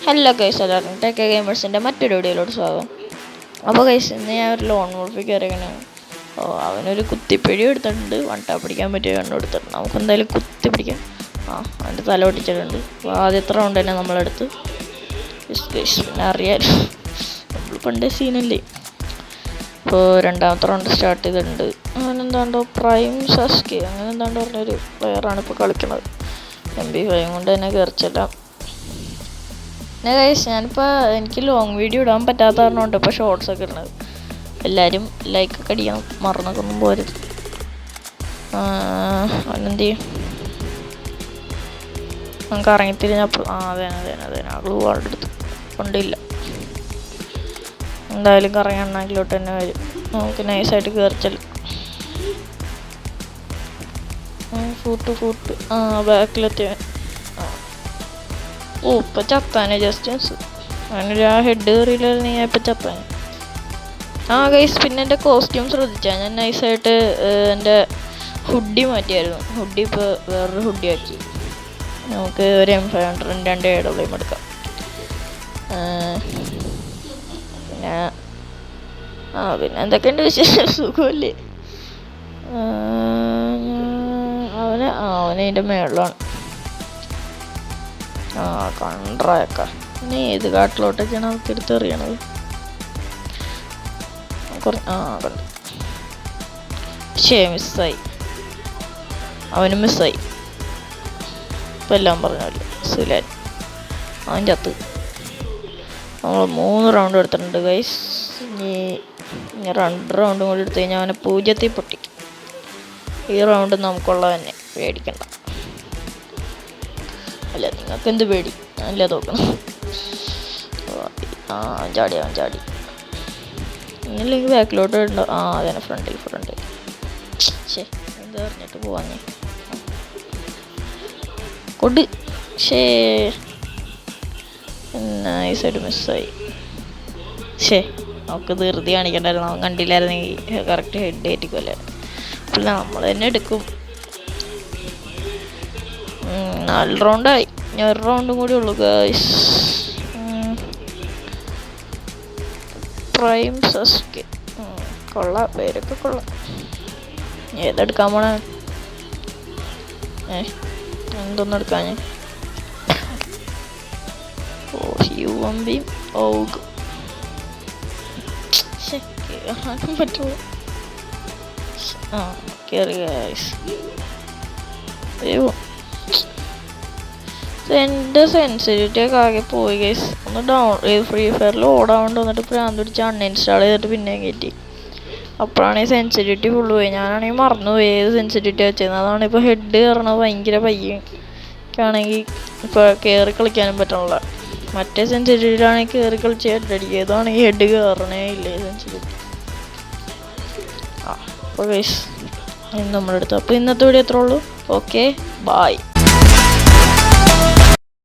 Hello guys, എല്ലാവർക്കും tech ഗെയിമേഴ്സിൻ്റെ മറ്റൊരു വീഡിയോയിലോട്ട് സ്വാഗതം. അപ്പോൾ ഗൈസ്, ഇന്ന് ഞാൻ ഒരു ലോൺ വോൾഫിൽ കയറിയാണ്. അവനൊരു കുത്തിപ്പിടി എടുത്തിട്ടുണ്ട്, വണ്ടാ പിടിക്കാൻ പറ്റിയ കണ്ണു എടുത്തിട്ടുണ്ട്. നമുക്ക് എന്തായാലും കുത്തി പിടിക്കാം. അവൻ്റെ തല പൊട്ടിച്ചിട്ടുണ്ട്. അപ്പോൾ ആദ്യത്തെ റൗണ്ട് തന്നെ നമ്മളെടുത്ത് ഗൈസ്, പിന്നെ അറിയാലോ നമ്മൾ പണ്ടേ സീനല്ലേ. ഇപ്പോൾ രണ്ടാമത്തെ റൗണ്ട് സ്റ്റാർട്ട് ചെയ്തിട്ടുണ്ട്. അവനെന്താണ്ടോ പ്രൈം സസ്കി അങ്ങനെ എന്താണ്ടോ പറഞ്ഞൊരു പ്ലെയറാണ് ഇപ്പോൾ കളിക്കുന്നത്. MP5 കൊണ്ട് തന്നെ കയറിച്ചെല്ലാം. പിന്നെ ഗൈസ്, ഞാനിപ്പോൾ എനിക്ക് ലോങ് വീഡിയോ ഇടാൻ പറ്റാത്ത കാരണമുണ്ട് ഇപ്പോൾ ഷോർട്സ് ഒക്കെ ഇടുന്നത്. എല്ലാവരും ലൈക്കൊക്കെ അടിക്കണം, മറന്നൊക്കൊന്നും പോരുത്. അവനെന്ത് ചെയ്യും? നമുക്ക് ഇറങ്ങിത്തിരിഞ്ഞപ്പോൾ അതെ ഗ്ലൂ വാൾഡ് എടുത്ത് കൊണ്ടില്ല. എന്തായാലും കറങ്ങി എണ്ണാക്കിലോട്ട് തന്നെ വരും. നമുക്ക് നൈസായിട്ട് കയറിച്ചല്ല. ഫൂട്ട് ബാക്കിലെത്തി. ഇപ്പം ചത്താനെ ജസ്റ്റ് അങ്ങനൊരു ഹെഡ് കയറിയില്ലായിരുന്നു. ഞാൻ ഇപ്പം ചത്താനെ. ഗൈസ്, പിന്നെ എൻ്റെ കോസ്റ്റ്യൂം ശ്രദ്ധിച്ചാൽ ഞാൻ നൈസായിട്ട് എൻ്റെ ഹുഡി മാറ്റിയായിരുന്നു. ഹുഡി ഇപ്പോൾ വേറൊരു ഹുഡി ആക്കി. നമുക്ക് ഒരു M500 2 AW എടുക്കാം. പിന്നെ എന്തൊക്കെയുണ്ട് വിശേഷം? സുഖമല്ലേ? അവനതിൻ്റെ മേളിലാണ്. കണ്ട്രയൊക്കെ പിന്നെ ഏത് കാട്ടിലോട്ടൊക്കെയാണ് നമുക്ക് എടുത്തെറിയണത്? കണ്ടു. മിസ്സായി. അവനും മിസ്സായി. ഇപ്പം എല്ലാം പറഞ്ഞല്ലോ. സുലാൻ അവൻ്റെ അകത്ത് നമ്മൾ 3 റൗണ്ട് എടുത്തിട്ടുണ്ട് ഗൈസ്. ഇനി 2 റൗണ്ടും കൂടി എടുത്തു കഴിഞ്ഞാൽ അവനെ 0 പൊട്ടിക്കും. ഈ റൗണ്ട് നമുക്കുള്ള തന്നെ, പേടിക്കണ്ട. അല്ല, നിങ്ങൾക്ക് എന്ത് പേടി? അല്ല നോക്കണം. ചാടി ഇന്നില്ലെങ്കിൽ ബാക്കിലോട്ട് ഉണ്ടോ? അതന്നെ ഫ്രണ്ട്. എന്ത് പറഞ്ഞിട്ട് പോവാഞ്ഞേ കൊട്. നൈസായിട്ട് മിസ്സായി. നമുക്ക് ധൃതി കാണിക്കണ്ടായിരുന്നു. അവൻ കണ്ടില്ലായിരുന്നെങ്കിൽ കറക്റ്റ് ഹെഡ് ഏറ്റിക്കുമല്ലേ. അപ്പോൾ നമ്മൾ തന്നെ എടുക്കും. 4 റൗണ്ടായി. ഇനി 1 റൗണ്ടും കൂടി ഉള്ളു ഗൈസ്. പ്രൈം സസ്കി കൊള്ളാം, പേരൊക്കെ കൊള്ളാം. ഏതെടുക്കാൻ പോണേ? എന്തൊന്നും എടുക്കാൻ ഞാൻ UMP ഓഗ് കേറാനും പറ്റുമോ? കയറി ഗൈസ്. എൻ്റെ സെൻസിറ്റിവിറ്റി ഒക്കെ ആകെ പോയി ഗൈസ്. ഒന്ന് ഫ്രീ ഫയറിൽ ഓടാണ്ട് വന്നിട്ട് പ്രാന്ത് പിടിച്ച് അൺഇൻസ്റ്റാൾ ചെയ്തിട്ട് പിന്നെ കയറ്റി. അപ്പോഴാണ് ഈ സെൻസിറ്റിവിറ്റി ഫുള്ള് പോയി. ഞാനാണെങ്കിൽ മറന്നുപോയി ഏത് സെൻസിറ്റിവിറ്റി വെച്ചിരുന്നത്. അതാണ് ഇപ്പോൾ ഹെഡ് കയറണത് ഭയങ്കര പയ്യൊക്കെയാണെങ്കിൽ ഇപ്പോൾ കയറി കളിക്കാനും പറ്റണില്ല. മറ്റേ സെൻസിറ്റിവിറ്റിയിലാണെങ്കിൽ കയറി കളിച്ച് ഹെഡ് അടിക്കുക. ഇതാണെങ്കിൽ ഹെഡ് കയറണേ ഇല്ലേ സെൻസിറ്റിവിറ്റി. അപ്പോൾ ഗൈസ്, നമ്മളെടുത്തു. അപ്പോൾ ഇന്നത്തെ വീഡിയോ എത്ര ഉള്ളൂ. Okay, by.